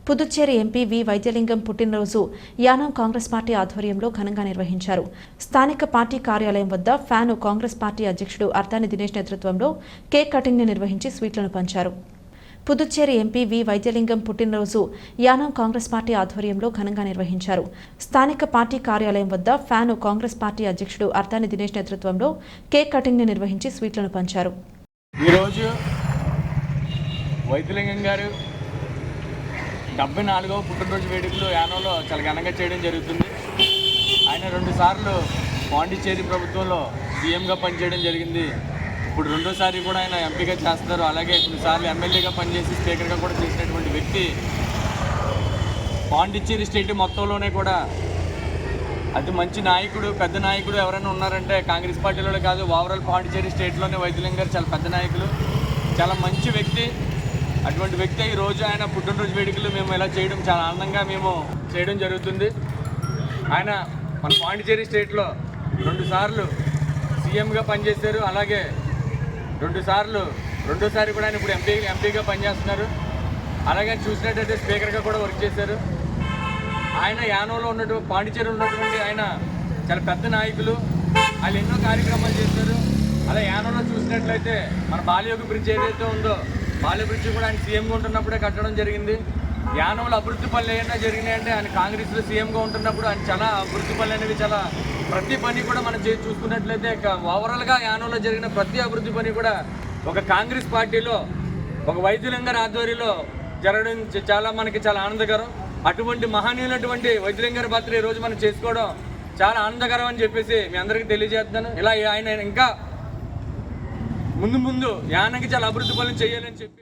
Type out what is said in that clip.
Puducherry MP వి వైద్యలింగం పుట్టినరోజు Yanam Congress party ఆధ్వర్యంలో ఘనంగా నిర్వహించారు. స్థానిక పార్టీ కార్యాలయం వద్ద ఫ్యాను కాంగ్రెస్ పార్టీ అధ్యక్షుడు అర్తాని దినేష్ నేతృత్వంలో కేక్ కటింగ్ ని నిర్వహించి స్వీట్లను పంచారు. పుదుచ్చేరి ఎంపీ వి వైద్యలింగం పుట్టినరోజు యానాం కాంగ్రెస్ పార్టీ ఆధ్వర్యంలో ఘనంగా నిర్వహించారు. స్థానిక పార్టీ కార్యాలయం వద్ద ఫ్యాను కాంగ్రెస్ పార్టీ అధ్యక్షుడు అర్తాని దినేష్ నేతృత్వంలో కేక్ కటింగ్ ని నిర్వహించి స్వీట్లను పంచారు. ఈరోజు వైద్యలింగం గారు 74వ పుట్టినరోజు వేడుకలు యానంలో చాలా ఘనంగా చేయడం జరుగుతుంది. ఆయన 2 సార్లు పాండిచ్చేరి ప్రభుత్వంలో సీఎంగా పనిచేయడం జరిగింది. ఇప్పుడు 2వ కూడా ఆయన ఎంపీగా చేస్తారు. అలాగే కొన్నిసార్లు ఎమ్మెల్యేగా పనిచేసి స్పీకర్గా కూడా చేసినటువంటి వ్యక్తి. పాండిచ్చేరి స్టేట్ మొత్తంలోనే కూడా అతి మంచి నాయకుడు, పెద్ద నాయకుడు ఎవరైనా ఉన్నారంటే కాంగ్రెస్ పార్టీలో కాదు, ఓవరాల్ పాండిచ్చేరి స్టేట్లోనే వైద్యలింగం గారు చాలా పెద్ద నాయకులు, చాలా మంచి వ్యక్తి. అటువంటి వ్యక్తి ఈరోజు ఆయన పుట్టినరోజు వేడుకలు మేము ఇలా చేయడం చాలా ఆనందంగా మేము చేయడం జరుగుతుంది. ఆయన మన పాండిచ్చేరి స్టేట్లో 2 సార్లు సీఎంగా పనిచేశారు. అలాగే 2సారి కూడా ఆయన ఇప్పుడు ఎంపీగా పనిచేస్తున్నారు. అలాగే చూసినట్టయితే స్పీకర్గా కూడా వర్క్ చేశారు. ఆయన యానంలో ఉన్నటువంటి పాండిచ్చేరిలో ఉన్నటువంటి ఆయన చాలా పెద్ద నాయకులు. వాళ్ళు ఎన్నో కార్యక్రమాలు చేశారు. అలా యానంలో చూసినట్లయితే మన బాలయోగి బ్రిడ్జ్ ఏదైతే ఉందో, బాలయోగి బ్రిడ్జ్ కూడా ఆయన సీఎంగా ఉంటున్నప్పుడే కట్టడం జరిగింది. యానంలో అభివృద్ధి పనులు ఏమైనా జరిగినాయంటే ఆయన కాంగ్రెస్లో సీఎంగా ఉంటున్నప్పుడు ఆయన చాలా అభివృద్ధి పనులు అనేవి చాలా ప్రతి పని కూడా మనం చూసుకున్నట్లయితే ఓవరాల్గా యానంలో జరిగిన ప్రతి అభివృద్ధి పని కూడా ఒక కాంగ్రెస్ పార్టీలో ఒక వైద్యలింగం గారి ఆధ్వర్యంలో జరగడం మనకి చాలా ఆనందకరం. అటువంటి మహనీయులటువంటి వైద్యలింగం గారి పాత్ర ఈరోజు మనం చేసుకోవడం చాలా ఆనందకరం అని చెప్పేసి మీ అందరికీ తెలియజేస్తున్నాను. ఇలా ఆయన ఇంకా ముందు యానానికి చాలా అభివృద్ధి పనులు చేయాలని చెప్పి